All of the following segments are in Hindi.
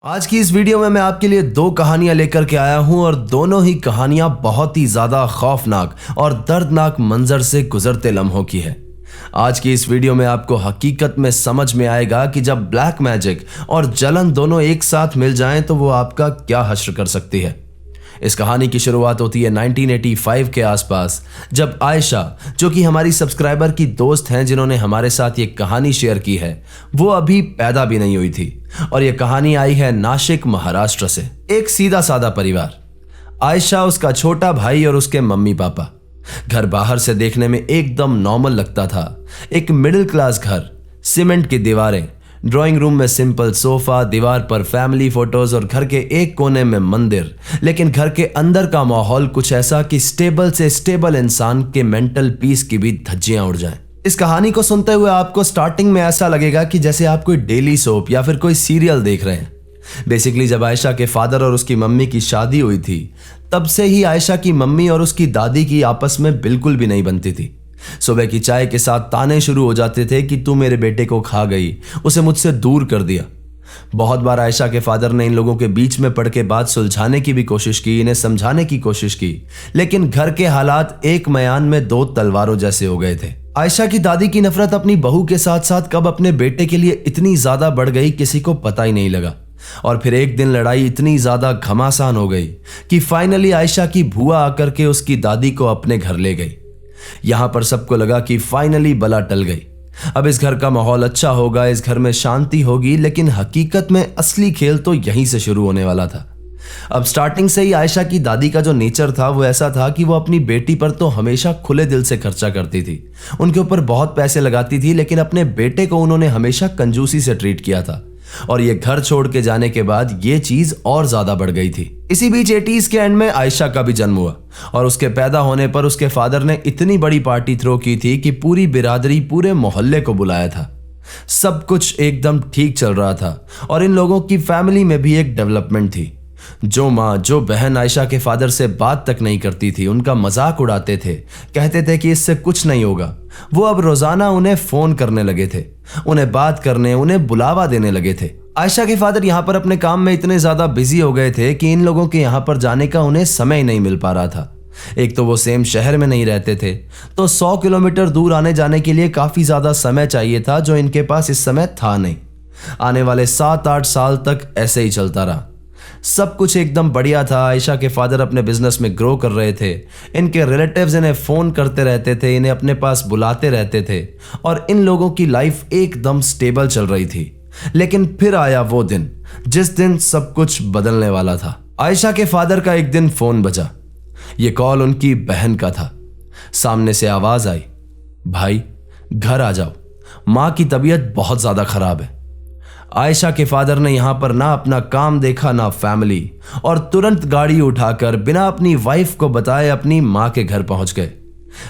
आज की इस वीडियो में मैं आपके लिए दो कहानियां लेकर के आया हूं और दोनों ही कहानियां बहुत ही ज्यादा खौफनाक और दर्दनाक मंजर से गुजरते लम्हों की है। आज की इस वीडियो में आपको हकीकत में समझ में आएगा कि जब ब्लैक मैजिक और जलन दोनों एक साथ मिल जाएं तो वो आपका क्या हश्र कर सकती है। इस कहानी की शुरुआत होती है 1985 के आसपास, जब आयशा, जो कि हमारी सब्सक्राइबर की दोस्त हैं जिन्होंने हमारे साथ ये कहानी शेयर की है, वो अभी पैदा भी नहीं हुई थी। और ये कहानी आई है नाशिक, महाराष्ट्र से। एक सीधा साधा परिवार, आयशा, उसका छोटा भाई और उसके मम्मी पापा। घर बाहर से देखने में एकदम नॉर्मल लगता था, एक मिडिल क्लास घर, सीमेंट की दीवारें, ड्राइंग रूम में सिंपल सोफा, दीवार पर फैमिली फोटोज और घर के एक कोने में मंदिर। लेकिन घर के अंदर का माहौल कुछ ऐसा कि स्टेबल से स्टेबल इंसान के मेंटल पीस की भी धज्जियां उड़ जाएं। इस कहानी को सुनते हुए आपको स्टार्टिंग में ऐसा लगेगा कि जैसे आप कोई डेली सोप या फिर कोई सीरियल देख रहे हैं। बेसिकली जब आयशा के फादर और उसकी मम्मी की शादी हुई थी, तब से ही आयशा की मम्मी और उसकी दादी की आपस में बिल्कुल भी नहीं बनती थी। सुबह की चाय के साथ ताने शुरू हो जाते थे कि तू मेरे बेटे को खा गई, उसे मुझसे दूर कर दिया। बहुत बार आयशा के फादर ने इन लोगों के बीच में पड़ के बात सुलझाने की भी कोशिश की, इन्हें समझाने की कोशिश की, लेकिन घर के हालात एक मयान में दो तलवारों जैसे हो गए थे। आयशा की दादी की नफरत अपनी बहू के साथ साथ कब अपने बेटे के लिए इतनी ज्यादा बढ़ गई, किसी को पता ही नहीं लगा। और फिर एक दिन लड़ाई इतनी ज्यादा घमासान हो गई कि फाइनली आयशा की बुआ आकर के उसकी दादी को अपने घर ले गई। यहां पर सबको लगा कि फाइनली बला टल गई, अब इस घर का माहौल अच्छा होगा, इस घर में शांति होगी। लेकिन हकीकत में असली खेल तो यहीं से शुरू होने वाला था। अब स्टार्टिंग से ही आयशा की दादी का जो नेचर था वो ऐसा था कि वो अपनी बेटी पर तो हमेशा खुले दिल से खर्चा करती थी, उनके ऊपर बहुत पैसे लगाती थी, लेकिन अपने बेटे को उन्होंने हमेशा कंजूसी से ट्रीट किया था। और ये घर छोड़ के जाने के बाद ये चीज और ज्यादा बढ़ गई थी। इसी बीच 80s के एंड में आयशा का भी जन्म हुआ और उसके पैदा होने पर उसके फादर ने इतनी बड़ी पार्टी थ्रो की थी कि पूरी बिरादरी, पूरे मोहल्ले को बुलाया था। सब कुछ एकदम ठीक चल रहा था और इन लोगों की फैमिली में भी एक डेवलपमेंट थी। जो माँ, जो बहन आयशा के फादर से बात तक नहीं करती थी, उनका मजाक उड़ाते थे, कहते थे कि इससे कुछ नहीं होगा, वो अब रोजाना उन्हें फोन करने लगे थे, उन्हें बात करने, उन्हें बुलावा देने लगे थे। आयशा के फादर यहाँ पर अपने काम में इतने ज्यादा बिजी हो गए थे कि इन लोगों के यहाँ पर जाने का उन्हें समय नहीं मिल पा रहा था। एक तो वो सेम शहर में नहीं रहते थे, तो 100 किलोमीटर दूर आने जाने के लिए काफी ज्यादा समय चाहिए था, जो इनके पास इस समय था नहीं। आने वाले 7-8 साल तक ऐसे ही चलता रहा। सब कुछ एकदम बढ़िया था। आयशा के फादर अपने बिजनेस में ग्रो कर रहे थे, इनके रिलेटिव्स इन्हें फोन करते रहते थे, इन्हें अपने पास बुलाते रहते थे और इन लोगों की लाइफ एकदम स्टेबल चल रही थी। लेकिन फिर आया वो दिन जिस दिन सब कुछ बदलने वाला था। आयशा के फादर का एक दिन फोन बजा। ये कॉल उनकी बहन का था। सामने से आवाज आई, भाई घर आ जाओ, मां की तबीयत बहुत ज्यादा खराब है। आयशा के फादर ने यहां पर ना अपना काम देखा ना फैमिली, और तुरंत गाड़ी उठाकर बिना अपनी वाइफ को बताए अपनी मां के घर पहुंच गए।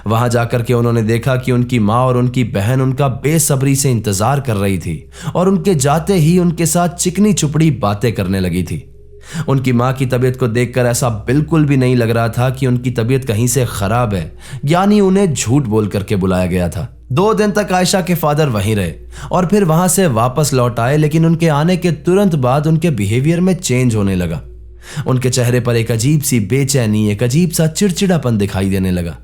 वहां जाकर के उन्होंने देखा कि उनकी मां और उनकी बहन उनका बेसब्री से इंतजार कर रही थी और उनके जाते ही उनके साथ चिकनी चुपड़ी बातें करने लगी थी। उनकी मां की तबीयत को देखकर ऐसा बिल्कुल भी नहीं लग रहा था कि उनकी तबीयत कहीं से खराब है, यानी उन्हें झूठ बोल करके बुलाया गया था। 2 दिन तक आयशा के फादर वहीं रहे और फिर वहां से वापस लौट आए, लेकिन उनके आने के तुरंत बाद उनके बिहेवियर में चेंज होने लगा। उनके चेहरे पर एक अजीब सी बेचैनी, एक अजीब सा चिड़चिड़ापन दिखाई देने लगा।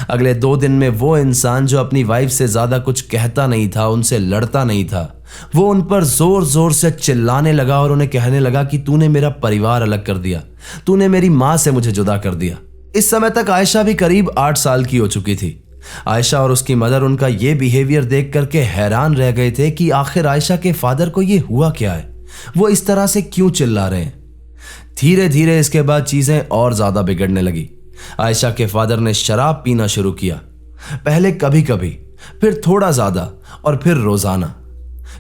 अगले 2 दिन में वो इंसान जो अपनी वाइफ से ज्यादा कुछ कहता नहीं था, उनसे लड़ता नहीं था, वो उन पर जोर जोर से चिल्लाने लगा और उन्हें कहने लगा कि तूने मेरा परिवार अलग कर दिया, तूने मेरी मां से मुझे जुदा कर दिया। इस समय तक आयशा भी करीब 8 साल की हो चुकी थी। आयशा और उसकी मदर उनका ये बिहेवियर देख करके हैरान रह गए थे कि आखिर आयशा के फादर को ये हुआ क्या है, वो इस तरह से क्यों चिल्ला रहे हैं। धीरे धीरे इसके बाद चीजें और ज्यादा बिगड़ने लगी। आयशा के फादर ने शराब पीना शुरू किया, पहले कभी कभी, फिर थोड़ा ज्यादा और फिर रोजाना।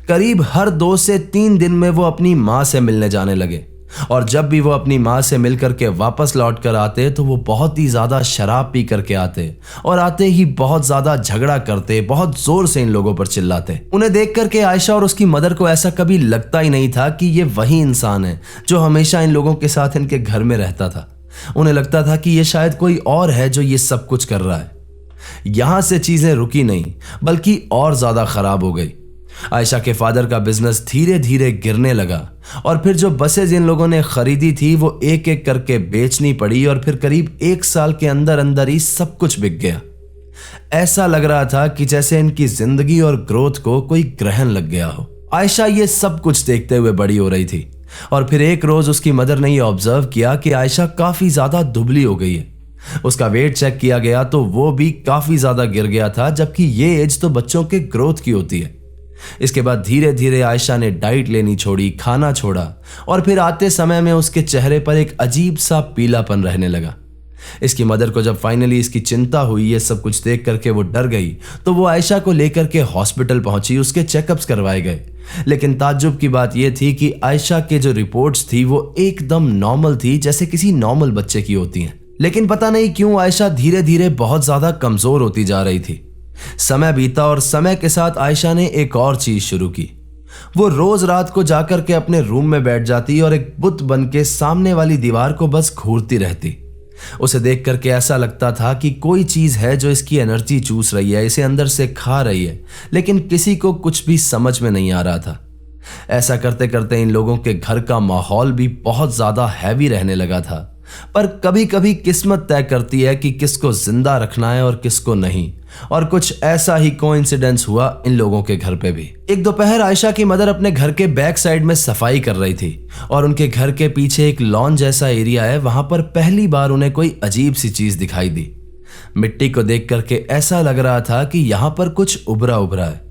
करीब हर 2 से 3 दिन में वो अपनी मां से मिलने जाने लगे और जब भी वो अपनी मां से मिलकर के वापस लौट कर आते तो वो बहुत ही ज्यादा शराब पी करके आते और आते ही बहुत ज्यादा झगड़ा करते, बहुत जोर से इन लोगों पर चिल्लाते। उन्हें देख करके आयशा और उसकी मदर को ऐसा कभी लगता ही नहीं था कि ये वही इंसान है जो हमेशा इन लोगों के साथ इनके घर में रहता था। उन्हें लगता था कि ये शायद कोई और है जो ये सब कुछ कर रहा है। यहां से चीजें रुकी नहीं, बल्कि और ज्यादा खराब हो गई। आयशा के फादर का बिजनेस धीरे धीरे गिरने लगा और फिर जो बसें जिन लोगों ने खरीदी थी वो एक एक करके बेचनी पड़ी और फिर करीब 1 साल के अंदर अंदर ही सब कुछ बिक गया। ऐसा लग रहा था कि जैसे इनकी जिंदगी और ग्रोथ को कोई ग्रहण लग गया हो। आयशा ये सब कुछ देखते हुए बड़ी हो रही थी और फिर एक रोज उसकी मदर ने यह ऑब्जर्व किया कि आयशा काफी ज्यादा दुबली हो गई है। उसका वेट चेक किया गया तो वो भी काफी ज्यादा गिर गया था, जबकि ये एज तो बच्चों के ग्रोथ की होती है। इसके बाद धीरे धीरे आयशा ने डाइट लेनी छोड़ी, खाना छोड़ा और फिर आते समय में उसके चेहरे पर एक अजीब सा पीलापन रहने लगा। इसकी मदर को जब फाइनली इसकी चिंता हुई, ये सब कुछ देख करके वो डर गई, तो वो आयशा को लेकर के हॉस्पिटल पहुंची, उसके चेकअप्स करवाए गए। लेकिन ताज्जुब की बात यह थी कि आयशा के जो रिपोर्ट्स थी वो एकदम नॉर्मल थी, जैसे किसी नॉर्मल बच्चे की होती हैं। लेकिन पता नहीं क्यों आयशा धीरे धीरे बहुत ज्यादा कमजोर होती जा रही थी। समय बीता और समय के साथ आयशा ने एक और चीज शुरू की। वो रोज रात को जाकर के अपने रूम में बैठ जाती और एक बुत बन के सामने वाली दीवार को बस घूरती रहती। उसे देख करके ऐसा लगता था कि कोई चीज है जो इसकी एनर्जी चूस रही है, इसे अंदर से खा रही है, लेकिन किसी को कुछ भी समझ में नहीं आ रहा था। ऐसा करते करते इन लोगों के घर का माहौल भी बहुत ज्यादा हैवी रहने लगा था। पर कभी कभी किस्मत तय करती है कि किसको जिंदा रखना है और किसको नहीं, और कुछ ऐसा ही कोइंसिडेंस हुआ इन लोगों के घर पे भी। एक दोपहर आयशा की मदर अपने घर के बैक साइड में सफाई कर रही थी और उनके घर के पीछे एक लॉन जैसा एरिया है, वहां पर पहली बार उन्हें कोई अजीब सी चीज दिखाई दी। मिट्टी को देख करके ऐसा लग रहा था कि यहां पर कुछ उभरा उभरा है।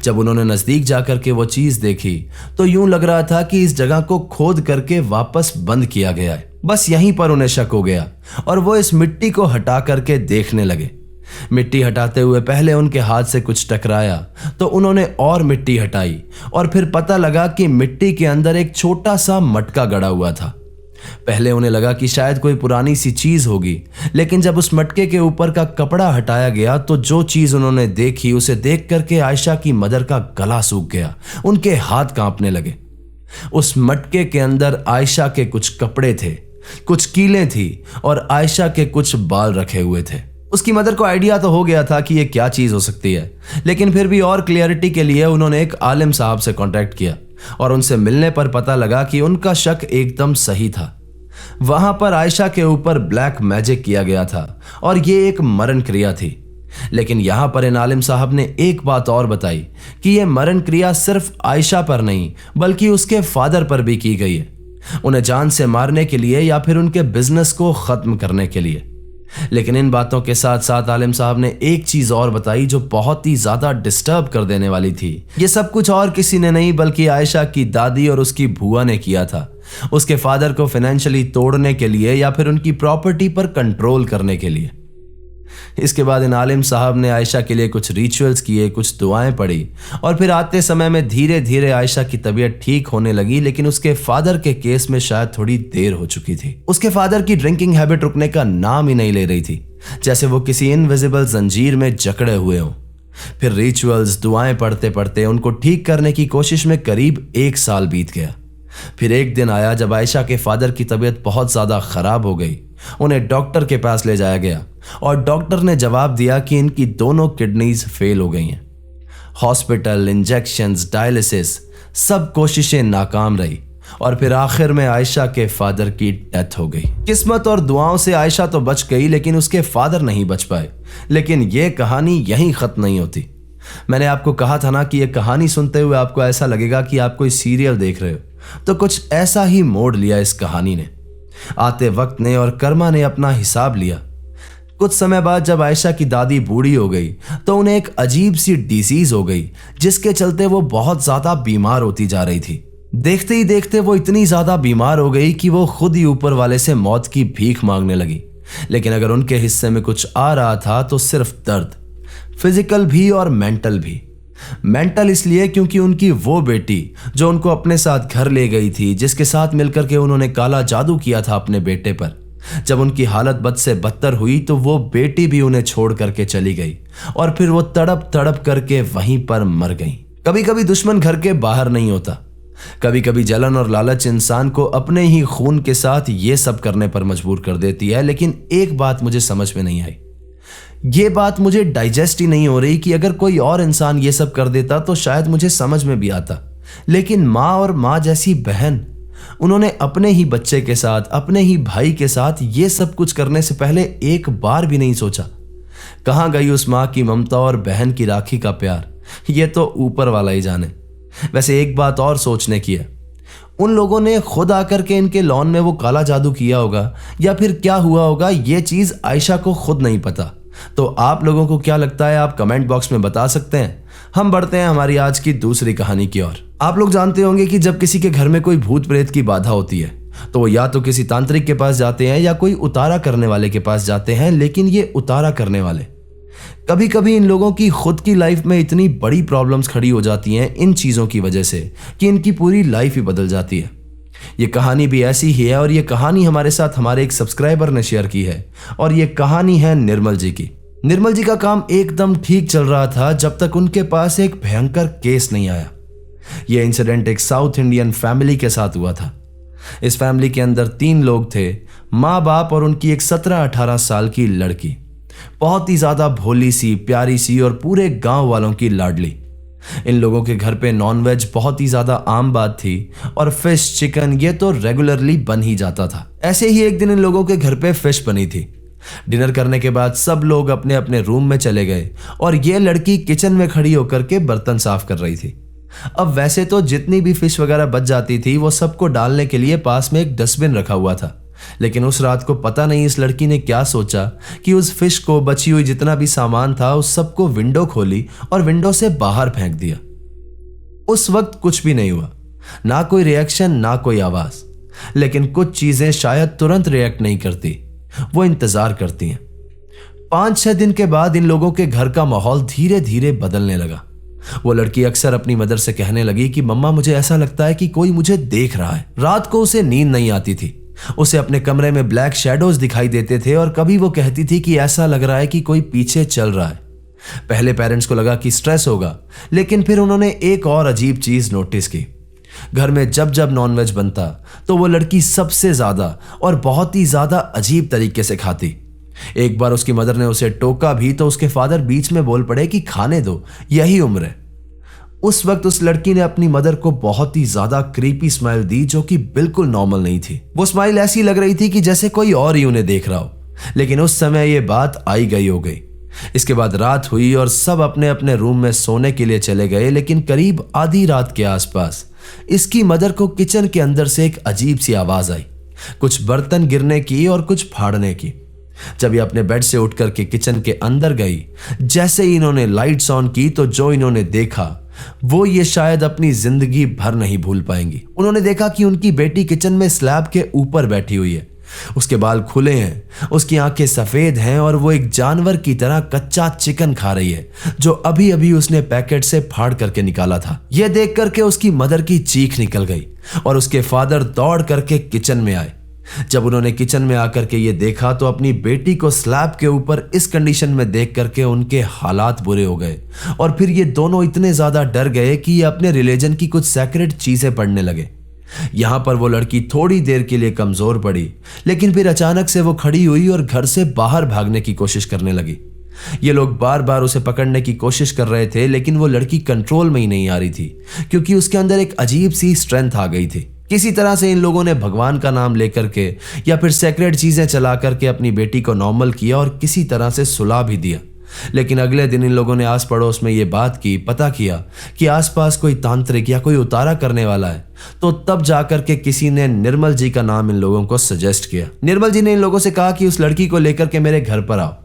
जब उन्होंने नजदीक जाकर के वो चीज देखी तो यूं लग रहा था कि इस जगह को खोद करके वापस बंद किया गया है। बस यहीं पर उन्हें शक हो गया और वो इस मिट्टी को हटा करके देखने लगे। मिट्टी हटाते हुए पहले उनके हाथ से कुछ टकराया तो उन्होंने और मिट्टी हटाई और फिर पता लगा कि मिट्टी के अंदर एक छोटा सा मटका गड़ा हुआ था। पहले उन्हें लगा कि शायद कोई पुरानी सी चीज होगी, लेकिन जब उस मटके के ऊपर का कपड़ा हटाया गया तो जो चीज उन्होंने देखी उसे देख करके आयशा की मदर का गला सूख गया, उनके हाथ कांपने लगे। उस मटके के अंदर आयशा के कुछ कपड़े थे, कुछ कीलें थी और आयशा के कुछ बाल रखे हुए थे। उसकी मदर को आइडिया तो हो गया था कि यह क्या चीज हो सकती है, लेकिन फिर भी और क्लियरिटी के लिए उन्होंने एक आलिम साहब से कांटेक्ट किया और उनसे मिलने पर पता लगा कि उनका शक एकदम सही था। वहां पर आयशा के ऊपर ब्लैक मैजिक किया गया था और ये एक मरण क्रिया थी। लेकिन यहां पर इन आलिम साहब ने एक बात और बताई कि यह मरण क्रिया सिर्फ आयशा पर नहीं बल्कि उसके फादर पर भी की गई है, उन्हें जान से मारने के लिए या फिर उनके बिजनेस को खत्म करने के लिए। लेकिन इन बातों के साथ साथ आलिम साहब ने एक चीज और बताई जो बहुत ही ज्यादा डिस्टर्ब कर देने वाली थी। ये सब कुछ और किसी ने नहीं बल्कि आयशा की दादी और उसकी बुआ ने किया था, उसके फादर को फाइनेंशियली तोड़ने के लिए या फिर उनकी प्रॉपर्टी पर कंट्रोल करने के लिए। इसके बाद इन आलिम साहब ने आयशा के लिए कुछ रिचुअल्स किए, कुछ दुआएं पढ़ी और फिर आते समय में धीरे धीरे आयशा की तबीयत ठीक होने लगी। लेकिन उसके फादर के केस में शायद थोड़ी देर हो चुकी थी। उसके फादर की ड्रिंकिंग हैबिट रुकने का नाम ही नहीं ले रही थी, जैसे वो किसी इनविजिबल जंजीर में जकड़े हुए हों। फिर रिचुअल्स, दुआएं पढ़ते पढ़ते उनको ठीक करने की कोशिश में करीब 1 साल बीत गया। फिर एक दिन आया जब आयशा के फादर की तबीयत बहुत ज्यादा खराब हो गई। उन्हें डॉक्टर के पास ले जाया गया और डॉक्टर ने जवाब दिया कि इनकी दोनों किडनीज फेल हो गई हैं। हॉस्पिटल, इंजेक्शंस, डायलिसिस, सब कोशिशें नाकाम रही और फिर आखिर में आयशा के फादर की डेथ हो गई। किस्मत और दुआओं से आयशा तो बच गई, लेकिन उसके फादर नहीं बच पाए। लेकिन यह कहानी यहीं खत्म नहीं होती। मैंने आपको कहा था ना कि यह कहानी सुनते हुए आपको ऐसा लगेगा कि आप कोई सीरियल देख रहे हो, तो कुछ ऐसा ही मोड़ लिया इस कहानी ने। आते वक्त ने और कर्मा ने अपना हिसाब लिया। कुछ समय बाद जब आयशा की दादी बूढ़ी हो गई तो उन्हें एक अजीब सी डिजीज हो गई, जिसके चलते वो बहुत ज्यादा बीमार होती जा रही थी। देखते ही देखते वो इतनी ज्यादा बीमार हो गई कि वो खुद ही ऊपर वाले से मौत की भीख मांगने लगी। लेकिन अगर उनके हिस्से में कुछ आ रहा था तो सिर्फ दर्द, फिजिकल भी और मेंटल भी। मेंटल इसलिए क्योंकि उनकी वो बेटी जो उनको अपने साथ घर ले गई थी, जिसके साथ मिलकर के उन्होंने काला जादू किया था अपने बेटे पर, जब उनकी हालत बद से बदतर हुई तो वो बेटी भी उन्हें छोड़ करके चली गई और फिर वो तड़प तड़प करके वहीं पर मर गई। कभी कभी दुश्मन घर के बाहर नहीं होता, कभी कभी जलन और लालच इंसान को अपने ही खून के साथ ये सब करने पर मजबूर कर देती है। लेकिन एक बात मुझे समझ में नहीं आई, ये बात मुझे डाइजेस्ट ही नहीं हो रही कि अगर कोई और इंसान ये सब कर देता तो शायद मुझे समझ में भी आता, लेकिन माँ और माँ जैसी बहन, उन्होंने अपने ही बच्चे के साथ, अपने ही भाई के साथ ये सब कुछ करने से पहले एक बार भी नहीं सोचा। कहाँ गई उस माँ की ममता और बहन की राखी का प्यार, ये तो ऊपर वाला ही जाने। वैसे एक बात और सोचने की है, उन लोगों ने खुद आकर के इनके लॉन में वो काला जादू किया होगा या फिर क्या हुआ होगा, ये चीज आयशा को खुद नहीं पता। तो आप लोगों को क्या लगता है, आप कमेंट बॉक्स में बता सकते हैं। हम बढ़ते हैं हमारी आज की दूसरी कहानी की ओर। आप लोग जानते होंगे कि जब किसी के घर में कोई भूत प्रेत की बाधा होती है तो वो या तो किसी तांत्रिक के पास जाते हैं या कोई उतारा करने वाले के पास जाते हैं। लेकिन ये उतारा करने वाले, कभी कभी इन लोगों की खुद की लाइफ में इतनी बड़ी प्रॉब्लम्स खड़ी हो जाती हैं इन चीजों की वजह से कि इनकी पूरी लाइफ ही बदल जाती है। ये कहानी भी ऐसी ही है और ये कहानी हमारे साथ हमारे एक सब्सक्राइबर ने शेयर की है और ये कहानी है निर्मल जी की। निर्मल जी का काम एकदम ठीक चल रहा था जब तक उनके पास एक भयंकर केस नहीं आया। यह इंसिडेंट एक साउथ इंडियन फैमिली के साथ हुआ था। इस फैमिली के अंदर 3 लोग थे, माँ बाप और उनकी एक 17-18 साल की लड़की। बहुत ही ज्यादा भोली सी, प्यारी सी और पूरे गांव वालों की लाडली। इन लोगों के घर पे नॉनवेज बहुत ही ज्यादा आम बात थी और फिश, चिकन ये तो रेगुलरली बन ही जाता था। ऐसे ही एक दिन इन लोगों के घर पे फिश बनी थी। डिनर करने के बाद सब लोग अपने अपने रूम में चले गए और ये लड़की किचन में खड़ी होकर के बर्तन साफ कर रही थी। अब वैसे तो जितनी भी फिश वगैरह बच जाती थी वो सबको डालने के लिए पास में एक डस्टबिन रखा हुआ था, लेकिन उस रात को पता नहीं इस लड़की ने क्या सोचा कि उस फिश को, बची हुई जितना भी सामान था, उस सबको विंडो खोली और विंडो से बाहर फेंक दिया। उस वक्त कुछ भी नहीं हुआ, ना कोई रिएक्शन, ना कोई आवाज। लेकिन कुछ चीजें शायद तुरंत रिएक्ट नहीं करती, वो इंतजार करती हैं। 5-6 दिन के बाद इन लोगों के घर का माहौल धीरे धीरे बदलने लगा। वो लड़की अक्सर अपनी मदर से कहने लगी कि मम्मा मुझे ऐसा लगता है कि कोई मुझे देख रहा है। रात को उसे नींद नहीं आती थी, उसे अपने कमरे में ब्लैक शैडोज दिखाई देते थे और कभी वो कहती थी कि ऐसा लग रहा है कि कोई पीछे चल रहा है। पहले पेरेंट्स को लगा कि स्ट्रेस होगा, लेकिन फिर उन्होंने एक और अजीब चीज नोटिस की। घर में जब जब नॉनवेज बनता तो वो लड़की सबसे ज्यादा और बहुत ही ज्यादा अजीब तरीके से खाती। एक बार उसकी मदर ने उसे टोका भी तो उसके फादर बीच में बोल पड़े कि खाने दो, यही उम्र है। उस वक्त उस लड़की ने अपनी मदर को बहुत ही ज्यादा क्रीपी स्माइल दी जो कि बिल्कुल नॉर्मल नहीं थी। वो स्माइल ऐसी लग रही थी कि जैसे कोई और ही उन्हें देख रहा हो। लेकिन उस समय ये बात आई गई हो गई। इसके बाद रात हुई और सब अपने अपने रूम में सोने के लिए चले गए। लेकिन करीब आधी रात के आसपास इसकी मदर को किचन के अंदर से एक अजीब सी आवाज आई, कुछ बर्तन गिरने की और कुछ फाड़ने की। जब ये अपने बेड से उठ करके किचन के अंदर गई, जैसे ही इन्होंने लाइट्स ऑन की तो जो इन्होंने देखा वो ये शायद अपनी जिंदगी भर नहीं भूल पाएंगी। उन्होंने देखा कि उनकी बेटी किचन में स्लैब के ऊपर बैठी हुई है। उसके बाल खुले हैं, उसकी आंखें सफेद हैं और वो एक जानवर की तरह कच्चा चिकन खा रही है जो अभी अभी उसने पैकेट से फाड़ करके निकाला था। यह देख करके उसकी मदर की चीख निकल गई और उसके फादर दौड़ करके किचन में आए। जब उन्होंने किचन में आकर के ये देखा तो अपनी बेटी को स्लैब के ऊपर इस कंडीशन में देख करके उनके हालात बुरे हो गए और फिर ये दोनों इतने ज्यादा डर गए कि ये अपने रिलीजन की कुछ सेक्रेट चीजें पढ़ने लगे। यहां पर वो लड़की थोड़ी देर के लिए कमजोर पड़ी, लेकिन फिर अचानक से वो खड़ी हुई और घर से बाहर भागने की कोशिश करने लगी। ये लोग बार बार उसे पकड़ने की कोशिश कर रहे थे, लेकिन वो लड़की कंट्रोल में ही नहीं आ रही थी क्योंकि उसके अंदर एक अजीब सी स्ट्रेंथ आ गई थी। किसी तरह से इन लोगों ने भगवान का नाम लेकर के या फिर सेक्रेट चीजें चला करके अपनी बेटी को नॉर्मल किया और किसी तरह से सुला भी दिया। लेकिन अगले दिन इन लोगों ने आस पड़ोस में ये बात की, पता किया कि आसपास कोई तांत्रिक या कोई उतारा करने वाला है। तो तब जाकर के किसी ने निर्मल जी का नाम इन लोगों को सजेस्ट किया। निर्मल जी ने इन लोगों से कहा कि उस लड़की को लेकर के मेरे घर पर आओ।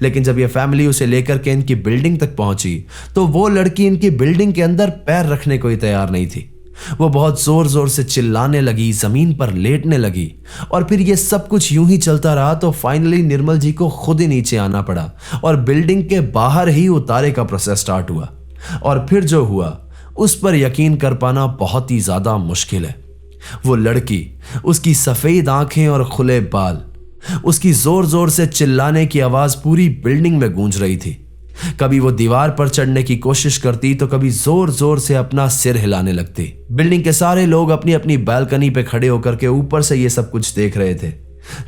लेकिन जब ये फैमिली उसे लेकर के इनकी बिल्डिंग तक पहुंची तो वो लड़की इनकी बिल्डिंग के अंदर पैर रखने को ही तैयार नहीं थी। वो बहुत जोर जोर से चिल्लाने लगी, जमीन पर लेटने लगी और फिर ये सब कुछ यूं ही चलता रहा तो फाइनली निर्मल जी को खुद ही नीचे आना पड़ा और बिल्डिंग के बाहर ही उतारे का प्रोसेस स्टार्ट हुआ। और फिर जो हुआ उस पर यकीन कर पाना बहुत ही ज्यादा मुश्किल है। वो लड़की, उसकी सफेद आंखें और खुले बाल, उसकी जोर जोर से चिल्लाने की आवाज पूरी बिल्डिंग में गूंज रही थी। कभी वो दीवार पर चढ़ने की कोशिश करती तो कभी जोर जोर से अपना सिर हिलाने लगती। बिल्डिंग के सारे लोग अपनी अपनी बालकनी पे खड़े होकर के ऊपर से ये सब कुछ देख रहे थे।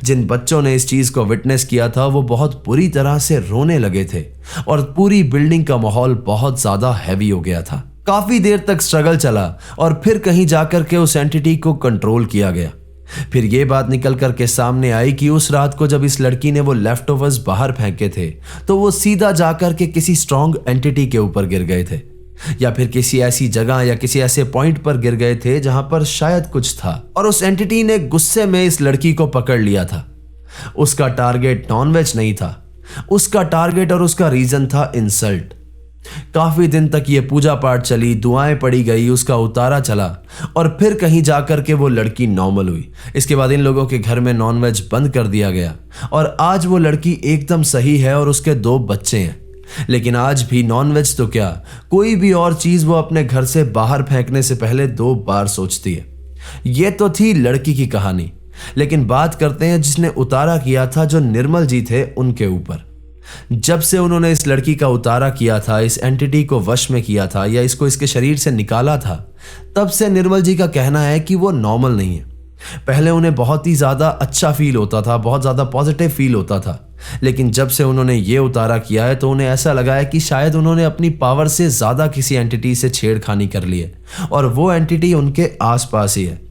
जिन बच्चों ने इस चीज को विटनेस किया था वो बहुत बुरी तरह से रोने लगे थे और पूरी बिल्डिंग का माहौल बहुत ज्यादा हैवी हो गया था। काफी देर तक स्ट्रगल चला और फिर कहीं जाकर के उस एंटिटी को कंट्रोल किया गया। फिर ये बात निकल कर के सामने आई कि उस रात को जब इस लड़की ने वो लेफ्ट ओवर्स बाहर फेंके थे तो वो सीधा जाकर के किसी स्ट्रॉन्ग एंटिटी के ऊपर गिर गए थे, या फिर किसी ऐसी जगह या किसी ऐसे पॉइंट पर गिर गए थे जहां पर शायद कुछ था। और उस एंटिटी ने गुस्से में इस लड़की को पकड़ लिया था। उसका टारगेट नॉनवेज नहीं था, उसका टारगेट और उसका रीजन था इंसल्ट। काफी दिन तक ये पूजा पाठ चली, दुआएं पड़ी गई, उसका उतारा चला और फिर कहीं जाकर के वो लड़की नॉर्मल हुई। इसके बाद इन लोगों के घर में नॉनवेज बंद कर दिया गया और आज वो लड़की एकदम सही है और उसके 2 बच्चे हैं। लेकिन आज भी नॉनवेज तो क्या, कोई भी और चीज वो अपने घर से बाहर फेंकने से पहले 2 बार सोचती है। ये तो थी लड़की की कहानी, लेकिन बात करते हैं जिसने उतारा किया था, जो निर्मल जी थे उनके ऊपर। जब से उन्होंने इस लड़की का उतारा किया था, इस एंटिटी को वश में किया था या इसको इसके शरीर से निकाला था, तब से निर्मल जी का कहना है कि वो नॉर्मल नहीं है। पहले उन्हें बहुत ही ज्यादा अच्छा फील होता था, बहुत ज्यादा पॉजिटिव फील होता था, लेकिन जब से उन्होंने ये उतारा किया है तो उन्हें ऐसा लगा है कि शायद उन्होंने अपनी पावर से ज्यादा किसी एंटिटी से छेड़खानी कर ली है और वो एंटिटी उनके आसपास ही है।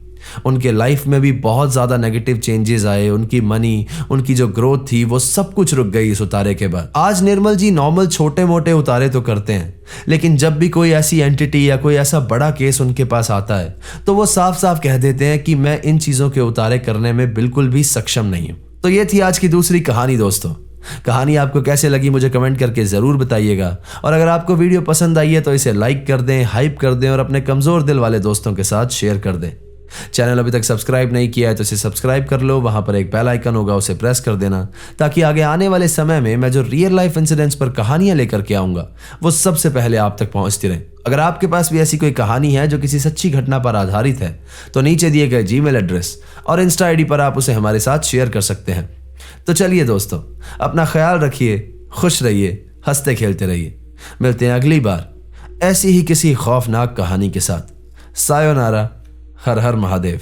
उनके लाइफ में भी बहुत ज़्यादा नेगेटिव चेंजेस आए, उनकी मनी, उनकी जो ग्रोथ थी वो सब कुछ रुक गई इस उतारे के बाद। आज निर्मल जी नॉर्मल छोटे मोटे उतारे तो करते हैं, लेकिन जब भी कोई ऐसी एंटिटी या कोई ऐसा बड़ा केस उनके पास आता है तो वो साफ साफ कह देते हैं कि मैं इन चीज़ों के उतारे करने में बिल्कुल भी सक्षम नहीं हूँ। तो ये थी आज की दूसरी कहानी दोस्तों। कहानी आपको कैसे लगी मुझे कमेंट करके ज़रूर बताइएगा, और अगर आपको वीडियो पसंद आई है तो इसे लाइक कर दें, हाइप कर दें और अपने कमज़ोर दिल वाले दोस्तों के साथ शेयर कर दें। चैनल अभी तक सब्सक्राइब नहीं किया है तो इसे सब्सक्राइब कर लो, वहां पर एक बेल आइकन होगा उसे प्रेस कर देना, ताकि आगे आने वाले समय में मैं जो रियल लाइफ इंसिडेंट्स पर कहानियां लेकर के आऊंगा वो सबसे पहले आप तक पहुंचती रहे। अगर आपके पास भी ऐसी कोई कहानी है जो किसी सच्ची घटना पर आधारित है तो नीचे दिए गए जीमेल एड्रेस और इंस्टा आईडी पर आप उसे हमारे साथ शेयर कर सकते हैं। तो चलिए दोस्तों, अपना ख्याल रखिए, खुश रहिए, हंसते खेलते रहिए। मिलते हैं अगली बार ऐसी ही किसी खौफनाक कहानी के साथ। सायोनारा, हर हर महादेव।